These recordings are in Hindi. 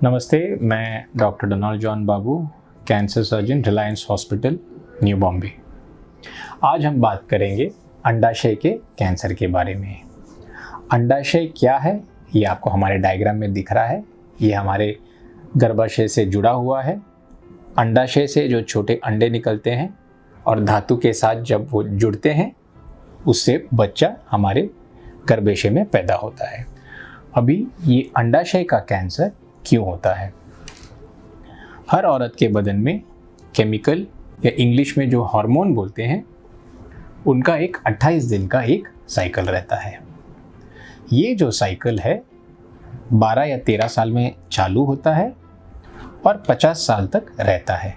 नमस्ते, मैं doctor Donald John Babu, cancer surgeon, Reliance hospital, New Bombay. आज हम बात करेंगे अंडाशय के कैंसर के बारे में। अंडाशय क्या है, ये आपको हमारे डायग्राम में दिख रहा है। ये हमारे गर्भाशय से जुड़ा हुआ है। अंडाशय से जो छोटे अंडे निकलते हैं और धातु के साथ जब वो जुड़ते हैं, उससे बच्चा हमारे गर्भाशय में पैदा होता है। अभी ये अंडाशय का कैंसर क्यों होता है? हर औरत के बदन में केमिकल या इंग्लिश में जो हार्मोन बोलते हैं, उनका एक 28 दिन का एक साइकिल रहता है। ये जो साइकिल है 12 या 13 साल में चालू होता है और 50 साल तक रहता है।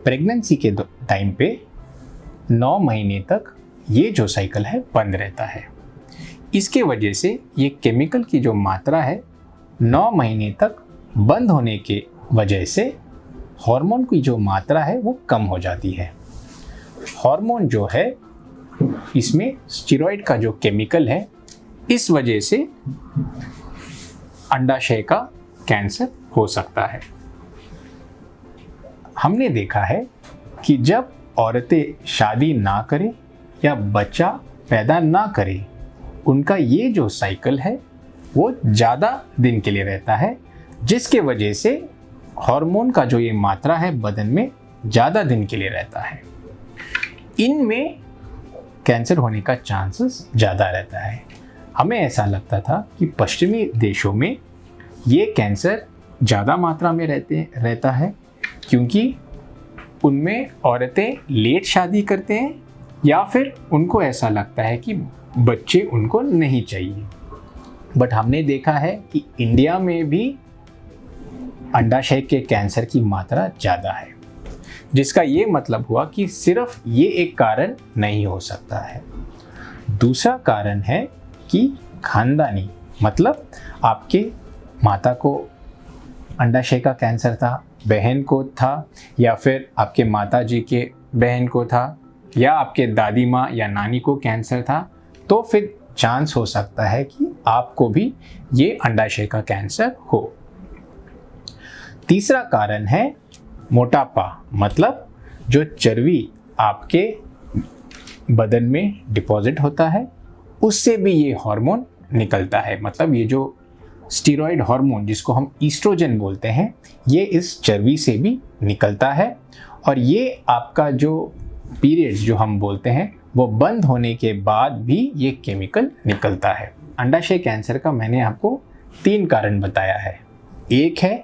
प्रेगनेंसी के टाइम पे 9 महीने तक ये जो साइकिल है बंद रहता है। इसके वजह से ये केमिकल की जो मात्रा है 9 महीने तक बंद होने के वजह से हार्मोन की जो मात्रा है वो कम हो जाती है। हार्मोन जो है, इसमें स्टेरॉइड का जो केमिकल है, इस वजह से अंडाशय का कैंसर हो सकता है। हमने देखा है कि जब औरतें शादी ना करें या बच्चा पैदा ना करें, उनका ये जो साइकिल है वो ज़्यादा दिन के लिए रहता है, जिसके वजह से हार्मोन का जो ये मात्रा है बदन में ज़्यादा दिन के लिए रहता है। इनमें कैंसर होने का चांसेस ज़्यादा रहता है। हमें ऐसा लगता था कि पश्चिमी देशों में ये कैंसर ज़्यादा मात्रा में रहता है, क्योंकि उनमें औरतें लेट शादी करते हैं या फिर उनको ऐसा लगता है कि बच्चे उनको नहीं चाहिए। बट हमने देखा है कि इंडिया में भी अंडाशय के कैंसर की मात्रा ज़्यादा है, जिसका ये मतलब हुआ कि सिर्फ ये एक कारण नहीं हो सकता है। दूसरा कारण है कि खानदानी, मतलब आपके माता को अंडाशय का कैंसर था, बहन को था, या फिर आपके माताजी के बहन को था, या आपके दादी माँ या नानी को कैंसर था, तो फिर चांस हो सकता है कि आपको भी ये अंडाशय का कैंसर हो। तीसरा कारण है मोटापा, मतलब जो चर्बी आपके बदन में डिपॉजिट होता है, उससे भी ये हार्मोन निकलता है। मतलब ये जो स्टेरॉइड हार्मोन, जिसको हम ईस्ट्रोजन बोलते हैं, ये इस चर्बी से भी निकलता है। और ये आपका जो पीरियड्स जो हम बोलते हैं, वो बंद होने के बाद भी ये केमिकल निकलता है। अंडाशय कैंसर का मैंने आपको 3 कारण बताया है। एक है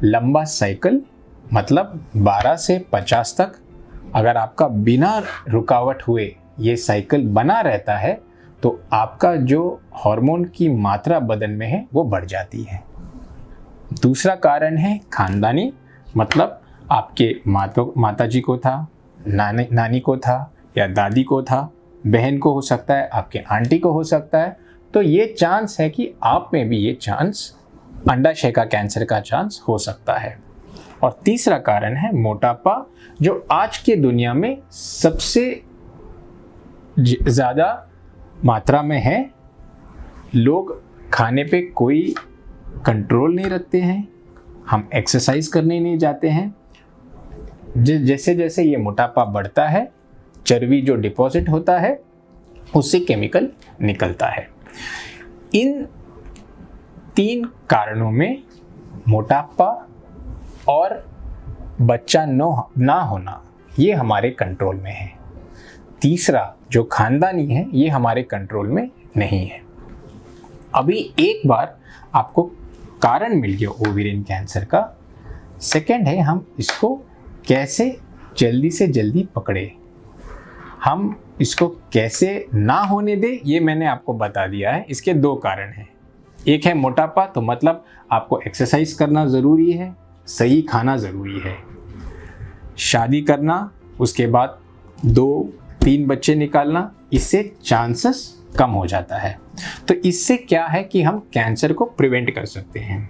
लंबा साइकिल, मतलब 12 से 50 तक अगर आपका बिना रुकावट हुए ये साइकिल बना रहता है, तो आपका जो हार्मोन की मात्रा बदन में है वो बढ़ जाती है। दूसरा कारण है खानदानी, मतलब आपके माताजी को था, नानी को था, या दादी को था, बहन को हो सकता है, आपके आंटी को हो सकता है। तो ये चांस है कि आप में भी ये चांस, अंडाशय का कैंसर का चांस हो सकता है। और तीसरा कारण है मोटापा, जो आज के दुनिया में सबसे ज़्यादा मात्रा में है। लोग खाने पे कोई कंट्रोल नहीं रखते हैं, हम एक्सरसाइज करने नहीं जाते हैं। जैसे जैसे ये मोटापा बढ़ता है, चर्बी जो डिपॉजिट होता है, उससे केमिकल निकलता है। इन 3 कारणों में, मोटापा और बच्चा ना होना, ये हमारे कंट्रोल में है। तीसरा जो खानदानी है, ये हमारे कंट्रोल में नहीं है। अभी एक बार आपको कारण मिल गया ओवेरियन कैंसर का। सेकंड है, हम इसको कैसे जल्दी से जल्दी पकड़े, हम इसको कैसे ना होने दे, ये मैंने आपको बता दिया है। इसके 2 कारण हैं। एक है मोटापा, तो मतलब आपको एक्सरसाइज करना ज़रूरी है, सही खाना ज़रूरी है, शादी करना, उसके बाद 2-3 बच्चे निकालना, इससे चांसेस कम हो जाता है। तो इससे क्या है कि हम कैंसर को प्रिवेंट कर सकते हैं।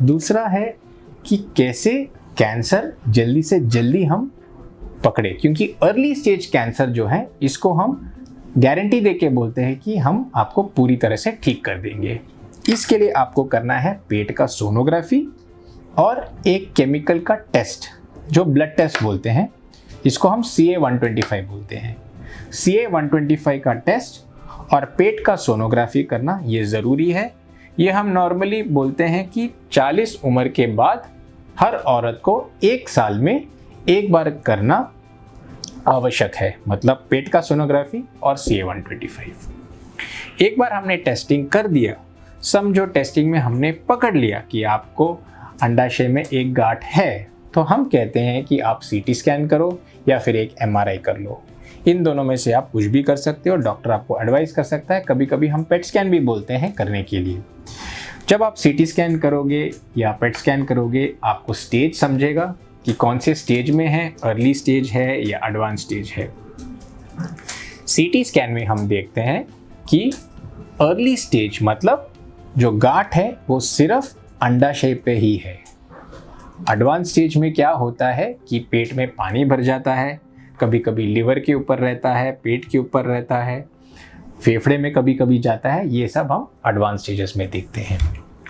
दूसरा है कि कैसे कैंसर जल्दी से जल्दी हम पकड़े, क्योंकि अर्ली स्टेज कैंसर जो है, इसको हम गारंटी देके बोलते हैं कि हम आपको पूरी तरह से ठीक कर देंगे। इसके लिए आपको करना है पेट का सोनोग्राफी और एक केमिकल का टेस्ट जो ब्लड टेस्ट बोलते हैं, इसको हम CA-125 बोलते हैं। CA-125 का टेस्ट और पेट का सोनोग्राफी करना ये ज़रूरी है। ये हम नॉर्मली बोलते हैं कि 40 उम्र के बाद हर औरत को 1 साल में एक बार करना आवश्यक है, मतलब पेट का सोनोग्राफी और CA-125। एक बार हमने टेस्टिंग कर दिया, समझो टेस्टिंग में हमने पकड़ लिया कि आपको अंडाशय में एक गांठ है, तो हम कहते हैं कि आप CT स्कैन करो या फिर एक MRI कर लो। इन दोनों में से आप कुछ भी कर सकते हो, डॉक्टर आपको एडवाइस कर सकता है। कभी कभी हम पेट स्कैन भी बोलते हैं करने के लिए। जब आप CT स्कैन करोगे या पेट स्कैन करोगे, आपको स्टेज समझेगा कि कौन से स्टेज में है, अर्ली स्टेज है या एडवांस स्टेज है। CT स्कैन में हम देखते हैं कि अर्ली स्टेज मतलब जो गांठ है वो सिर्फ अंडाशय पे ही है। एडवांस स्टेज में क्या होता है कि पेट में पानी भर जाता है, कभी कभी लिवर के ऊपर रहता है, पेट के ऊपर रहता है, फेफड़े में कभी कभी जाता है। ये सब हम एडवांस स्टेजेस में देखते हैं।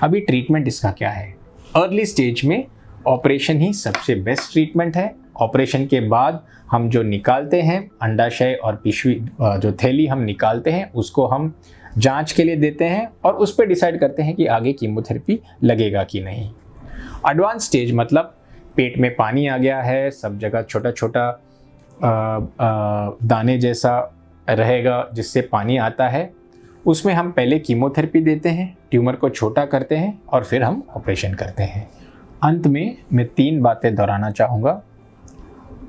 अभी ट्रीटमेंट इसका क्या है? अर्ली स्टेज में ऑपरेशन ही सबसे बेस्ट ट्रीटमेंट है। ऑपरेशन के बाद हम जो निकालते हैं अंडाशय और पिशवी, जो थैली हम निकालते हैं, उसको हम जांच के लिए देते हैं और उस पर डिसाइड करते हैं कि आगे कीमोथेरेपी लगेगा कि नहीं। एडवांस स्टेज मतलब पेट में पानी आ गया है, सब जगह छोटा छोटा दाने जैसा रहेगा जिससे पानी आता है, उसमें हम पहले कीमोथेरेपी देते हैं, ट्यूमर को छोटा करते हैं और फिर हम ऑपरेशन करते हैं। अंत में मैं 3 बातें दोहराना चाहूँगा।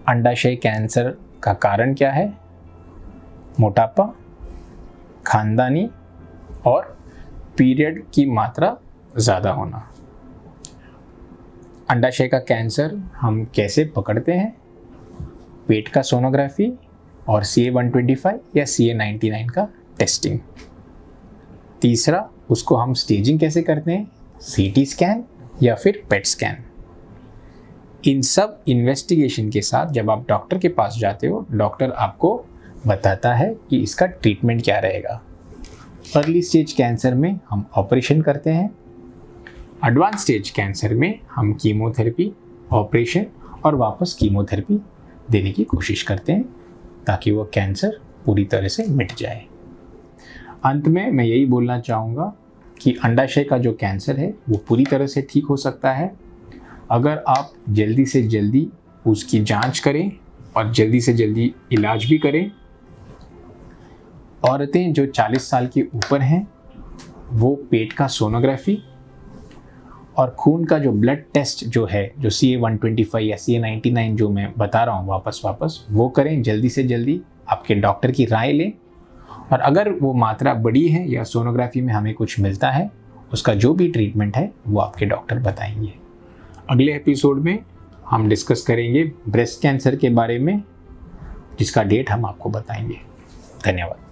अंडाशय कैंसर का कारण क्या है? मोटापा, खानदानी और पीरियड की मात्रा ज़्यादा होना। अंडाशय का कैंसर हम कैसे पकड़ते हैं? पेट का सोनोग्राफी और CA-125 या CA-99 का टेस्टिंग। तीसरा, उसको हम स्टेजिंग कैसे करते हैं? CT स्कैन या फिर पेट स्कैन। इन सब इन्वेस्टिगेशन के साथ जब आप डॉक्टर के पास जाते हो, डॉक्टर आपको बताता है कि इसका ट्रीटमेंट क्या रहेगा। अर्ली स्टेज कैंसर में हम ऑपरेशन करते हैं, एडवांस स्टेज कैंसर में हम कीमोथेरेपी, ऑपरेशन और वापस कीमोथेरेपी देने की कोशिश करते हैं ताकि वो कैंसर पूरी तरह से मिट जाए। अंत में मैं यही बोलना चाहूँगा कि अंडाशय का जो कैंसर है वो पूरी तरह से ठीक हो सकता है अगर आप जल्दी से जल्दी उसकी जांच करें और जल्दी से जल्दी इलाज भी करें। औरतें जो 40 साल के ऊपर हैं वो पेट का सोनोग्राफी और खून का जो ब्लड टेस्ट जो है, जो CA-125 या CA-99 जो मैं बता रहा हूँ वापस वो करें जल्दी से जल्दी। आपके डॉक्टर की राय लें और अगर वो मात्रा बड़ी है या सोनोग्राफी में हमें कुछ मिलता है, उसका जो भी ट्रीटमेंट है वो आपके डॉक्टर बताएंगे। अगले एपिसोड में हम डिस्कस करेंगे ब्रेस्ट कैंसर के बारे में, जिसका डेट हम आपको बताएंगे। धन्यवाद।